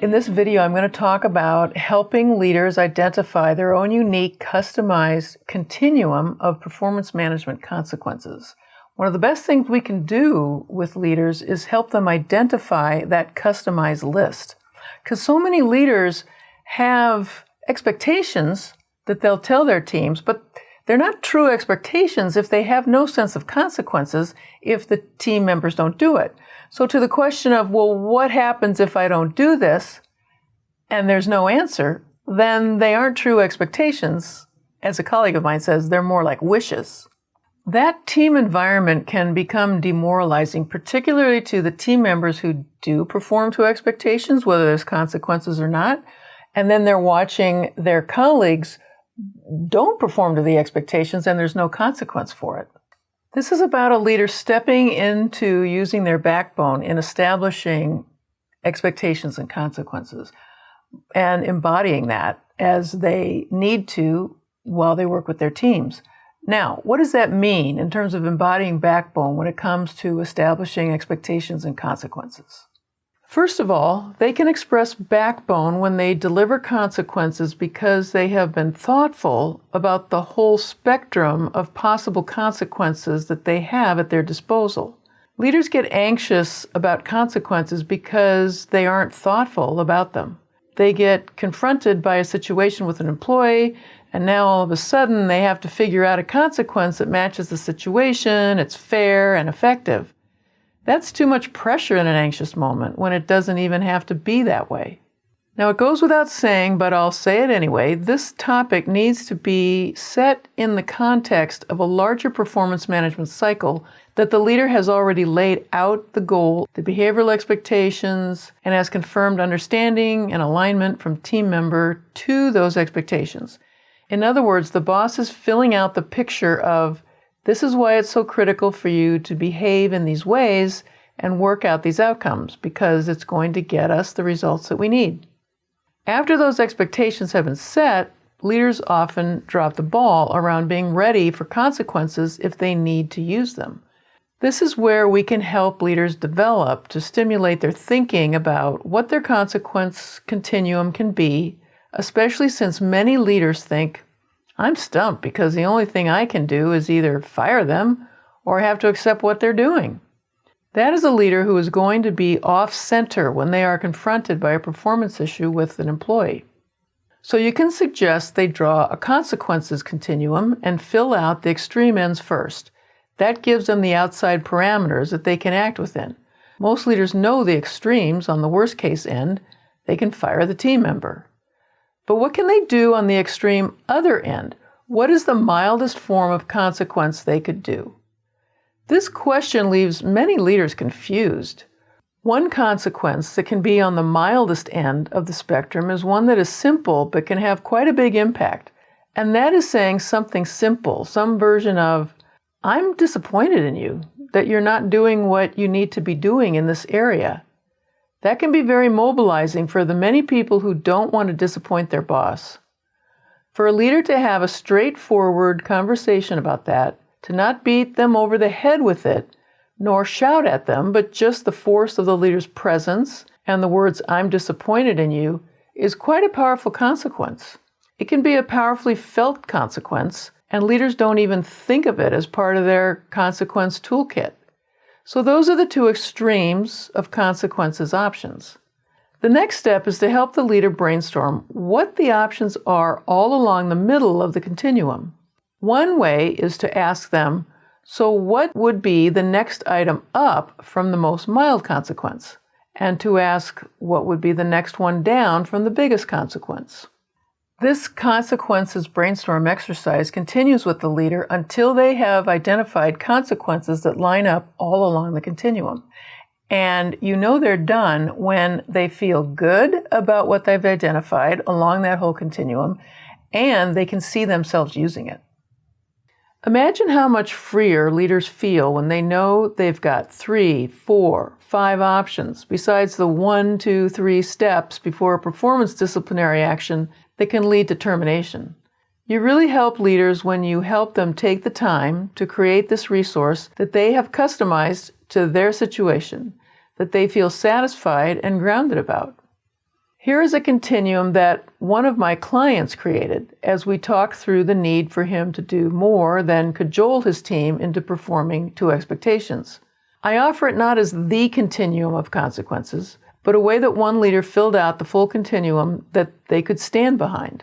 In this video, I'm going to talk about helping leaders identify their own unique, customized continuum of performance management consequences. One of the best things we can do with leaders is help them identify that customized list. Because so many leaders have expectations that they'll tell their teams, but they're not true expectations if they have no sense of consequences if the team members don't do it. So to the question of, well, what happens if I don't do this, and there's no answer, then they aren't true expectations. As a colleague of mine says, they're more like wishes. That team environment can become demoralizing, particularly to the team members who do perform to expectations, whether there's consequences or not, and then they're watching their colleagues don't perform to the expectations and there's no consequence for it. This is about a leader stepping into using their backbone in establishing expectations and consequences and embodying that as they need to while they work with their teams. Now, what does that mean in terms of embodying backbone when it comes to establishing expectations and consequences? First of all, they can express backbone when they deliver consequences because they have been thoughtful about the whole spectrum of possible consequences that they have at their disposal. Leaders get anxious about consequences because they aren't thoughtful about them. They get confronted by a situation with an employee, and now all of a sudden they have to figure out a consequence that matches the situation, it's fair and effective. That's too much pressure in an anxious moment when it doesn't even have to be that way. Now, it goes without saying, but I'll say it anyway, this topic needs to be set in the context of a larger performance management cycle that the leader has already laid out the goal, the behavioral expectations, and has confirmed understanding and alignment from team member to those expectations. In other words, the boss is filling out the picture of this is why it's so critical for you to behave in these ways and work out these outcomes, because it's going to get us the results that we need. After those expectations have been set, leaders often drop the ball around being ready for consequences if they need to use them. This is where we can help leaders develop to stimulate their thinking about what their consequence continuum can be, especially since many leaders think, I'm stumped because the only thing I can do is either fire them or have to accept what they're doing. That is a leader who is going to be off-center when they are confronted by a performance issue with an employee. So you can suggest they draw a consequences continuum and fill out the extreme ends first. That gives them the outside parameters that they can act within. Most leaders know the extremes. On the worst case end, they can fire the team member. But what can they do on the extreme other end? What is the mildest form of consequence they could do? This question leaves many leaders confused. One consequence that can be on the mildest end of the spectrum is one that is simple but can have quite a big impact. And that is saying something simple, some version of, I'm disappointed in you, that you're not doing what you need to be doing in this area. That can be very mobilizing for the many people who don't want to disappoint their boss. For a leader to have a straightforward conversation about that, to not beat them over the head with it, nor shout at them, but just the force of the leader's presence and the words, I'm disappointed in you, is quite a powerful consequence. It can be a powerfully felt consequence, and leaders don't even think of it as part of their consequence toolkit. So those are the two extremes of consequences options. The next step is to help the leader brainstorm what the options are all along the middle of the continuum. One way is to ask them, so what would be the next item up from the most mild consequence? And to ask, what would be the next one down from the biggest consequence? This consequences brainstorm exercise continues with the leader until they have identified consequences that line up all along the continuum. And you know they're done when they feel good about what they've identified along that whole continuum, and they can see themselves using it. Imagine how much freer leaders feel when they know they've got 3, 4, 5 options, besides the 1, 2, 3 steps before a performance disciplinary action that can lead to termination. You really help leaders when you help them take the time to create this resource that they have customized to their situation, that they feel satisfied and grounded about. Here is a continuum that one of my clients created as we talked through the need for him to do more than cajole his team into performing to expectations. I offer it not as the continuum of consequences, but a way that one leader filled out the full continuum that they could stand behind.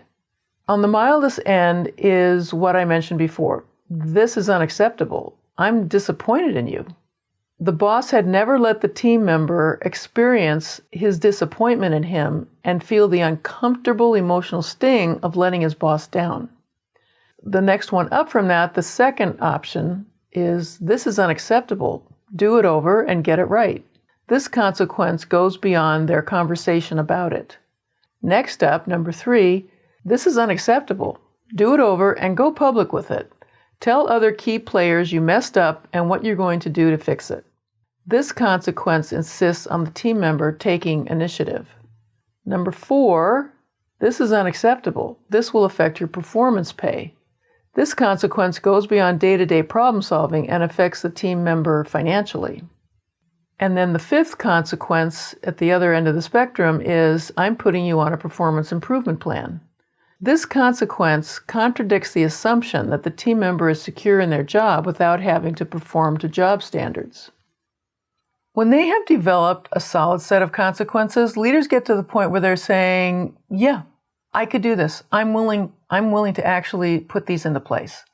On the mildest end is what I mentioned before. This is unacceptable. I'm disappointed in you. The boss had never let the team member experience his disappointment in him and feel the uncomfortable emotional sting of letting his boss down. The next one up from that, the second option, is this is unacceptable. Do it over and get it right. This consequence goes beyond their conversation about it. Next up, number 3, this is unacceptable. Do it over and go public with it. Tell other key players you messed up and what you're going to do to fix it. This consequence insists on the team member taking initiative. Number 4, this is unacceptable. This will affect your performance pay. This consequence goes beyond day-to-day problem solving and affects the team member financially. And then the 5th consequence at the other end of the spectrum is I'm putting you on a performance improvement plan. This consequence contradicts the assumption that the team member is secure in their job without having to perform to job standards. When they have developed a solid set of consequences, leaders get to the point where they're saying, yeah, I could do this. I'm willing to actually put these into place.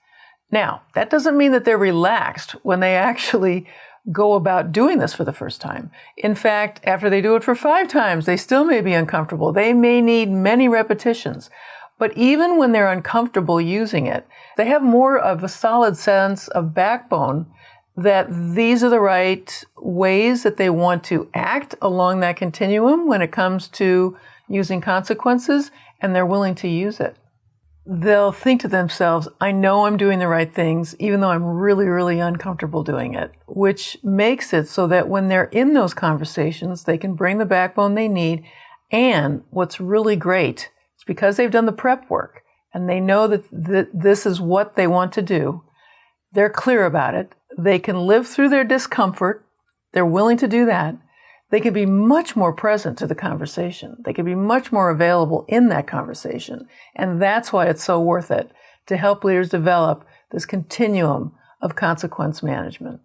Now, that doesn't mean that they're relaxed when they actually go about doing this for the first time. In fact, after they do it for 5 times, they still may be uncomfortable. They may need many repetitions. But even when they're uncomfortable using it, they have more of a solid sense of backbone that these are the right ways that they want to act along that continuum when it comes to using consequences, and they're willing to use it. They'll think to themselves, I know I'm doing the right things, even though I'm really, really uncomfortable doing it, which makes it so that when they're in those conversations, they can bring the backbone they need. And what's really great, it's because they've done the prep work and they know that this is what they want to do. They're clear about it. They can live through their discomfort. They're willing to do that. They can be much more present to the conversation. They can be much more available in that conversation. And that's why it's so worth it to help leaders develop this continuum of consequence management.